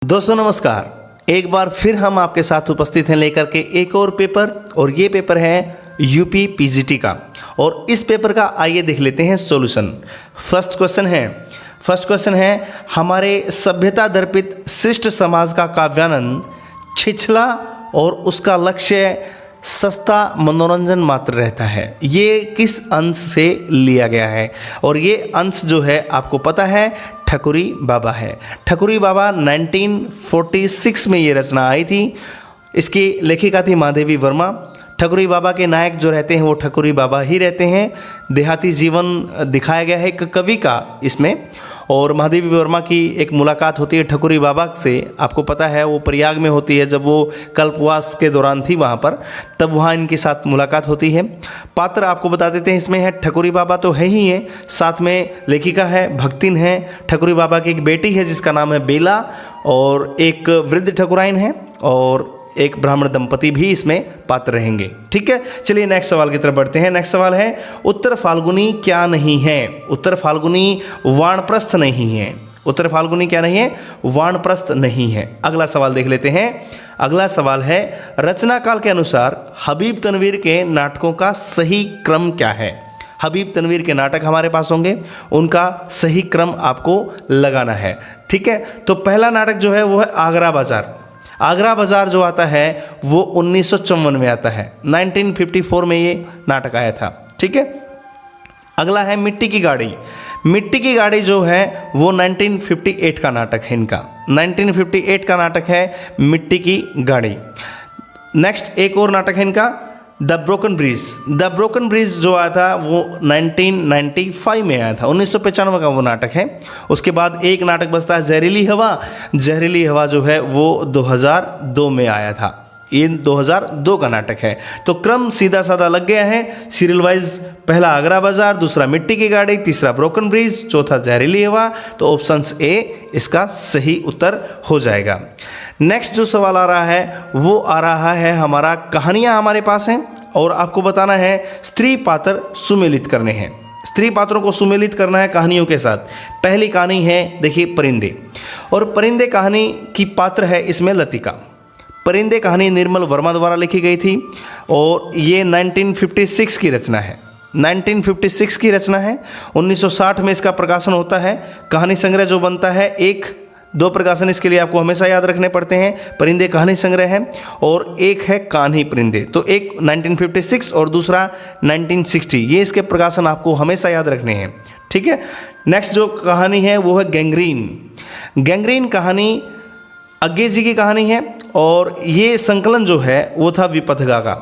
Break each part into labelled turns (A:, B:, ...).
A: दोस्तों नमस्कार, एक बार फिर हम आपके साथ उपस्थित हैं लेकर के एक और पेपर, और ये पेपर है यूपी पीजीटी का। और इस पेपर का आइए देख लेते हैं सॉल्यूशन। फर्स्ट क्वेश्चन है हमारे सभ्यता दर्पित शिष्ट समाज का काव्यानंद छिछला और उसका लक्ष्य सस्ता मनोरंजन मात्र रहता है। ये किस अंश से लिया गया है? और ये अंश जो है आपको पता है ठकुरी बाबा है। ठकुरी बाबा 1946 में ये रचना आई थी। इसकी लेखिका थी महादेवी वर्मा। ठकुरी बाबा के नायक जो रहते हैं वो ठकुरी बाबा ही रहते हैं। देहाती जीवन दिखाया गया है एक कवि का इसमें। और महादेवी वर्मा की एक मुलाकात होती है ठकुरी बाबा से, आपको पता है वो प्रयाग में होती है। जब वो कल्पवास के दौरान थी वहाँ पर, तब वहाँ इनके साथ मुलाकात होती है। पात्र आपको बता देते हैं इसमें है ठकुरी बाबा तो है ही है, साथ में लेखिका है भक्तिन है। ठकुरी बाबा की एक बेटी है जिसका नाम है बेला, और एक वृद्ध ठकुराइन है, और एक ब्राह्मण दंपति भी इसमें पात्र रहेंगे। ठीक है, चलिए नेक्स्ट सवाल की तरफ बढ़ते हैं। नेक्स्ट सवाल है उत्तर फाल्गुनी क्या नहीं है? उत्तर फाल्गुनी वानप्रस्थ नहीं है। उत्तर फाल्गुनी क्या नहीं है? वानप्रस्थ नहीं है। अगला सवाल देख लेते हैं। अगला सवाल है रचना काल के अनुसार हबीब तनवीर के नाटकों का सही क्रम क्या है? हबीब तनवीर के नाटक हमारे पास होंगे, उनका सही क्रम आपको लगाना है। ठीक है, तो पहला नाटक जो है वो है आगरा बाजार। आगरा बाजार जो आता है वो 1954 में आता है। 1954 में ये नाटक आया था। ठीक है, अगला है मिट्टी की गाड़ी। मिट्टी की गाड़ी जो है वो 1958 का नाटक है इनका। 1958 का नाटक है मिट्टी की गाड़ी। नेक्स्ट एक और नाटक है इनका the broken bridge. The broken bridge जो आया था वो 1995 में आया था। 1995 का वो नाटक है। उसके बाद एक नाटक बचता है जहरीली हवा। जहरीली हवा जो है वो 2002 में आया था। ये 2002 का नाटक है। तो क्रम सीधा साधा लग गया है सीरियल वाइज। पहला आगरा बाजार, दूसरा मिट्टी की गाड़ी, तीसरा ब्रोकन ब्रिज, चौथा जहरीली हवा। तो ऑप्शन ए इसका सही उत्तर हो जाएगा। नेक्स्ट जो सवाल आ रहा है वो आ रहा है हमारा कहानियाँ हमारे पास हैं, और आपको बताना है स्त्री पात्र सुमेलित करने हैं। स्त्री पात्रों को सुमेलित करना है कहानियों के साथ। पहली कहानी है देखिए परिंदे, और परिंदे कहानी की पात्र है इसमें लतिका। परिंदे कहानी निर्मल वर्मा द्वारा लिखी गई थी, और ये 1956 की रचना है। 1956 की रचना है। 1960 में इसका प्रकाशन होता है। कहानी संग्रह जो बनता है, एक दो प्रकाशन इसके लिए आपको हमेशा याद रखने पड़ते हैं। परिंदे कहानी संग्रह है, और एक है कान्ही परिंदे। तो एक 1956 और दूसरा 1960, ये इसके प्रकाशन आपको हमेशा याद रखने हैं। ठीक है, नेक्स्ट जो कहानी है वो है गैंग्रीन। गैंग्रीन कहानी अज्ञे जी की कहानी है, और ये संकलन जो है वो था विपथगा का।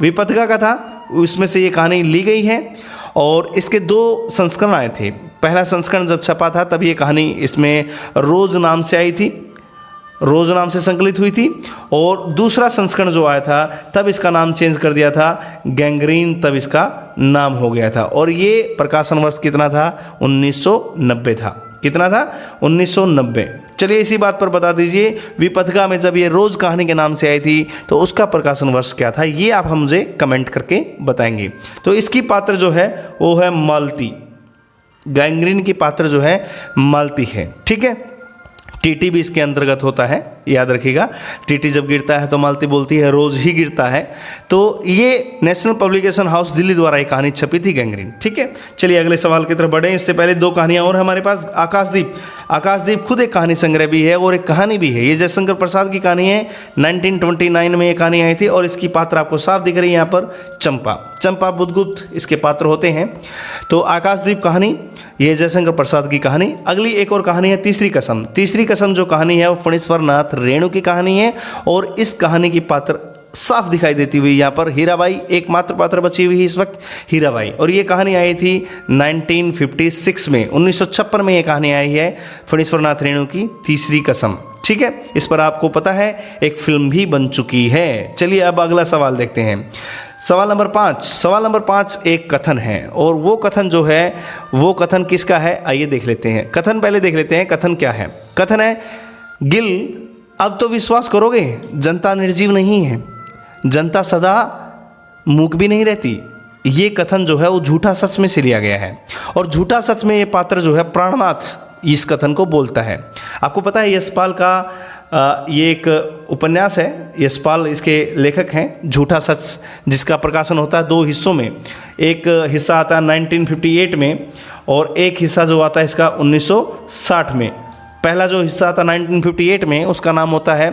A: विपथगा का था, उसमें से ये कहानी ली गई है। और इसके दो संस्करण आए थे। पहला संस्करण जब छपा था तब ये कहानी इसमें रोज नाम से आई थी, रोज नाम से संकलित हुई थी। और दूसरा संस्करण जो आया था तब इसका नाम चेंज कर दिया था, गैंग्रीन तब इसका नाम हो गया था। और ये प्रकाशन वर्ष कितना था? 1990 था। कितना था? 1990। चलिए इसी बात पर बता दीजिए, विपथगा में जब ये रोज कहानी के नाम से आई थी तो उसका प्रकाशन वर्ष क्या था? ये आप हम मुझे कमेंट करके बताएंगे। तो इसकी पात्र जो है वो है मालती। गैंग्रीन की पात्र जो है मालती है। ठीक है, टीटी भी इसके अंतर्गत होता है, याद रखिएगा। टीटी जब गिरता है तो मालती बोलती है रोज ही गिरता है। तो ये नेशनल पब्लिकेशन हाउस दिल्ली द्वारा एक कहानी छपी थी गैंग्रीन। ठीक है, चलिए अगले सवाल की तरफ बढ़ें। इससे पहले दो कहानियां और हमारे पास। आकाशदीप। आकाशदीप खुद एक कहानी संग्रह भी है और एक कहानी भी है। ये जयशंकर प्रसाद की कहानी है। 1929 में ये कहानी आई थी, और इसकी पात्र आपको साफ दिख रही है यहाँ पर, चंपा। चंपा बुधगुप्त इसके पात्र होते हैं। तो आकाशदीप कहानी ये जयशंकर प्रसाद की कहानी। अगली एक और कहानी है तीसरी कसम। तीसरी कसम जो कहानी है वो फणीश्वर नाथ रेणु की कहानी है, और इस कहानी की पात्र साफ दिखाई देती हुई यहाँ पर हीराबाई, एकमात्र पात्र बची हुई इस वक्त हीराबाई। और ये कहानी आई थी 1956 में। 1956 में ये कहानी आई है फणीश्वर नाथ रेणु की तीसरी कसम। ठीक है, इस पर आपको पता है एक फिल्म भी बन चुकी है। चलिए अब अगला सवाल देखते हैं। सवाल नंबर 5। सवाल नंबर 5 एक कथन है, और वो कथन जो है वो कथन किसका है आइए देख लेते हैं। कथन पहले देख लेते हैं कथन क्या है। कथन है गिल अब तो विश्वास करोगे, जनता निर्जीव नहीं है, जनता सदा मूक भी नहीं रहती। ये कथन जो है वो झूठा सच में से लिया गया है, और झूठा सच में ये पात्र जो है प्राणनाथ इस कथन को बोलता है। आपको पता है यशपाल का ये एक उपन्यास है, यशपाल इसके लेखक हैं। झूठा सच, जिसका प्रकाशन होता है 2 हिस्सों में। एक हिस्सा आता है 1958 में और एक हिस्सा जो आता है इसका 1960 में। पहला जो हिस्सा आता है 1958 में, उसका नाम होता है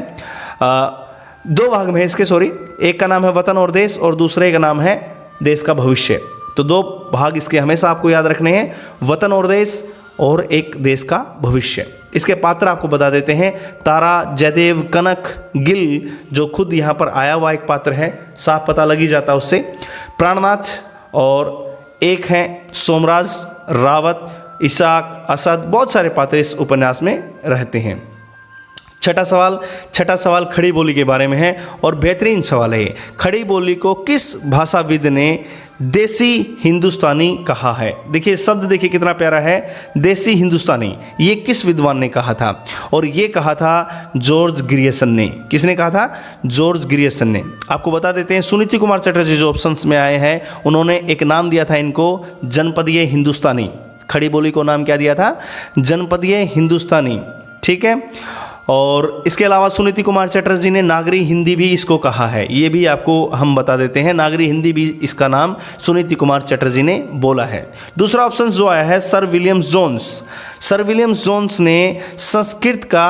A: 2 भाग में है इसके, सॉरी। एक का नाम है वतन और देश और दूसरे का नाम है देश का भविष्य। तो 2 भाग इसके हमेशा आपको याद रखने हैं, वतन और देश और एक देश का भविष्य। इसके पात्र आपको बता देते हैं, तारा, जयदेव, कनक, गिल, जो खुद यहाँ पर आया हुआ एक पात्र है, साफ पता लग ही जाता है उससे, प्राणनाथ, और एक हैं सोमराज, रावत, इसाक, असद। बहुत सारे पात्र इस उपन्यास में रहते हैं। छठा सवाल खड़ी बोली के बारे में है और बेहतरीन सवाल है। खड़ी बोली को किस भाषाविद ने देसी हिंदुस्तानी कहा है? देखिए शब्द, देखिए कितना प्यारा है, देसी हिंदुस्तानी। ये किस विद्वान ने कहा था? और ये कहा था जॉर्ज ग्रियर्सन ने। किसने कहा था? जॉर्ज ग्रियर्सन ने। आपको बता देते हैं, सुनीति कुमार चटर्जी जो ऑप्शंस में आए हैं, उन्होंने एक नाम दिया था इनको, जनपदीय हिंदुस्तानी। खड़ी बोली को नाम क्या दिया था? जनपदीय हिंदुस्तानी। ठीक है। और इसके अलावा सुनीति कुमार चटर्जी ने नागरी हिंदी भी इसको कहा है, ये भी आपको हम बता देते हैं। नागरी हिंदी भी इसका नाम सुनीति कुमार चटर्जी ने बोला है। दूसरा ऑप्शन जो आया है sir Williams Jones. Sir Williams Jones ने संस्कृत का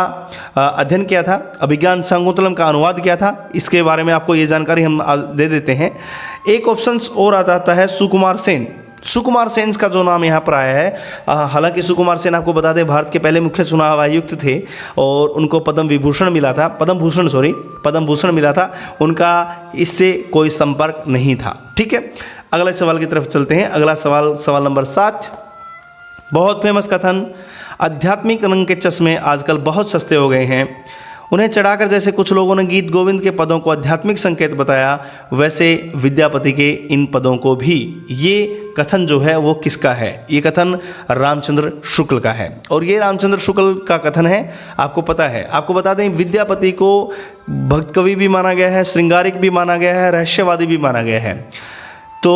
A: अध्ययन किया था, अभिज्ञान शाकुंतलम का अनुवाद किया था। इसके बारे में आपको ये जानकारी हम दे देते हैं। एक ऑप्शन और आ जाता है सुकुमार सेन। सुकुमार सेन का जो नाम यहाँ पर आया है, हालांकि सुकुमार सेन आपको बता दें भारत के पहले मुख्य चुनाव आयुक्त थे और उनको पद्म भूषण मिला था। उनका इससे कोई संपर्क नहीं था। ठीक है, अगले सवाल की तरफ चलते हैं। अगला सवाल नंबर 7। बहुत फेमस कथन, आध्यात्मिक रंग के चश्मे आजकल बहुत सस्ते हो गए हैं, उन्हें चढ़ाकर जैसे कुछ लोगों ने गीत गोविंद के पदों को आध्यात्मिक संकेत बताया, वैसे विद्यापति के इन पदों को भी। ये कथन जो है वो किसका है? ये कथन रामचंद्र शुक्ल का है। और ये रामचंद्र शुक्ल का कथन है, आपको पता है। आपको बता दें, विद्यापति को भक्त कवि भी माना गया है, श्रृंगारिक भी माना गया है, रहस्यवादी भी माना गया है। तो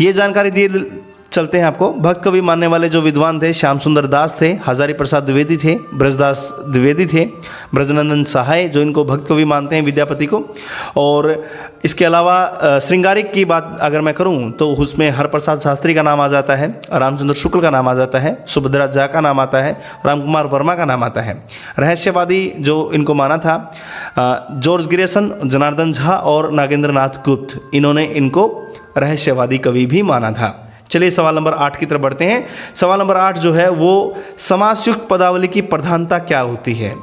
A: ये जानकारी दिए चलते हैं आपको। भक्त कवि मानने वाले जो विद्वान थे, श्याम सुंदर दास थे, हजारी प्रसाद द्विवेदी थे, ब्रजदास द्विवेदी थे, ब्रजनंदन सहाय जो इनको भक्त कवि मानते हैं विद्यापति को। और इसके अलावा श्रृंगारिक की बात अगर मैं करूं तो उसमें हरप्रसाद शास्त्री का नाम आ जाता है, रामचंद्र शुक्ल का नाम आ जाता है, सुभद्रा झा का नाम आता है, रामकुमार वर्मा का नाम आता है। रहस्यवादी जो इनको माना था जॉर्ज ग्रियर्सन, जनार्दन झा और नागेंद्र नाथ गुप्त, इन्होंने इनको रहस्यवादी कवि भी माना था। चलिए सवाल नंबर 8 की तरफ बढ़ते हैं। सवाल नंबर 8 जो है वो समासयुक्त पदावली की प्रधानता क्या होती है?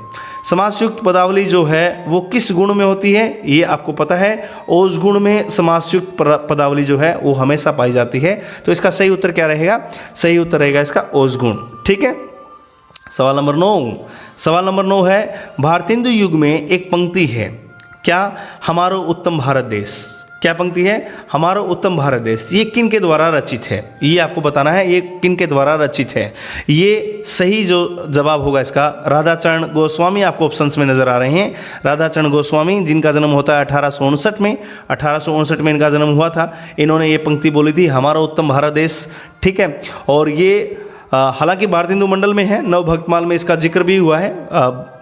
A: समासयुक्त पदावली जो है वो किस गुण में होती है? ये आपको पता है, ओज गुण में समासयुक्त पदावली जो है वो हमेशा पाई जाती है। तो इसका सही उत्तर क्या रहेगा? सही उत्तर रहेगा इसका ओज गुण। ठीक है। सवाल नंबर 9 है, भारतेंदु युग में एक पंक्ति है, क्या? हमारो उत्तम भारत देश। क्या पंक्ति है? हमारा उत्तम भारत देश। ये किन के द्वारा रचित है? ये आपको बताना है, ये किन के द्वारा रचित है। ये सही जो जवाब होगा इसका राधाचरण गोस्वामी आपको ऑप्शंस में नजर आ रहे हैं। राधाचरण गोस्वामी, जिनका जन्म होता है 1859 में। 1859 में इनका जन्म हुआ था। इन्होंने ये पंक्ति बोली थी, हमारा उत्तम भारत देश। ठीक है। और ये हालांकि भारतेंदु मंडल में है, नवभक्तमाल में इसका जिक्र भी हुआ है।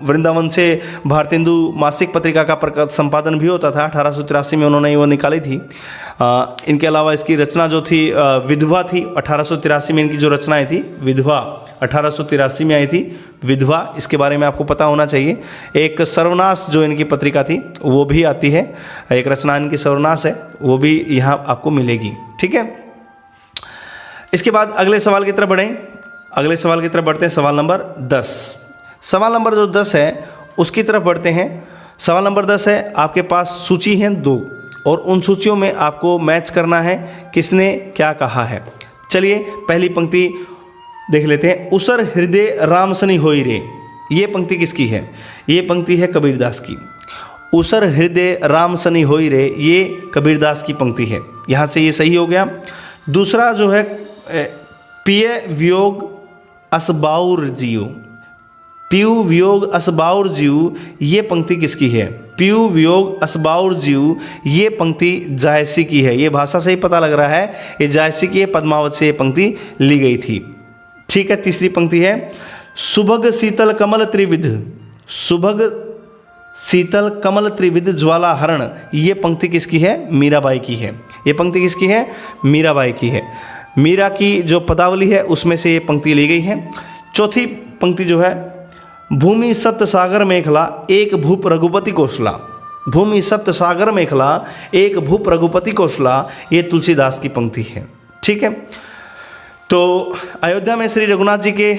A: वृंदावन से भारतेंदु मासिक पत्रिका का संपादन भी होता था। 1883 में उन्होंने वो निकाली थी। इनके अलावा इसकी रचना जो थी विधवा थी। 1883 में इनकी जो रचनाएं थी विधवा, 1883 में आई थी विधवा। इसके बारे में आपको पता होना चाहिए। एक सर्वनाश जो इनकी पत्रिका थी वो भी आती है, एक रचना इनकी सर्वनाश है, वो भी यहाँ आपको मिलेगी। ठीक है। इसके बाद अगले सवाल की तरफ बढ़ें। अगले सवाल की तरफ बढ़ते हैं, सवाल नंबर 10। सवाल नंबर जो 10 है उसकी तरफ बढ़ते हैं। सवाल नंबर 10 है, आपके पास सूची है 2 और उन सूचियों में आपको मैच करना है किसने क्या कहा है। चलिए पहली पंक्ति देख लेते हैं। उसर हृदय राम सनी होई रे, ये पंक्ति किसकी है? ये पंक्ति है कबीरदास की। उसर हृदय राम सनी होई रे, ये कबीरदास की पंक्ति है। यहाँ से ये सही हो गया। दूसरा जो है पिय वियोग असबाउर जियो, पीयू वियोग असबाउर जीव, ये पंक्ति किसकी है? पीयू वियोग असबाउर जीव, ये पंक्ति जायसी की है। ये भाषा से ही पता लग रहा है ये जायसी की है, पद्मावत से ये पंक्ति ली गई थी। ठीक है। तीसरी पंक्ति है सुभग शीतल कमल त्रिविध, सुभग शीतल कमल त्रिविध ज्वाला हरण, ये पंक्ति किसकी है? मीराबाई की है। ये पंक्ति किसकी है? मीराबाई की है। मीरा की जो पदावली है उसमें से ये पंक्ति ली गई है। चौथी पंक्ति जो है, भूमि सप्त सागर मेखला एक भूप रघुपति कौशला, भूमि सप्त सागर मेखला एक भूप रघुपति कौशला, ये तुलसीदास की पंक्ति है। ठीक है, तो अयोध्या में श्री रघुनाथ जी के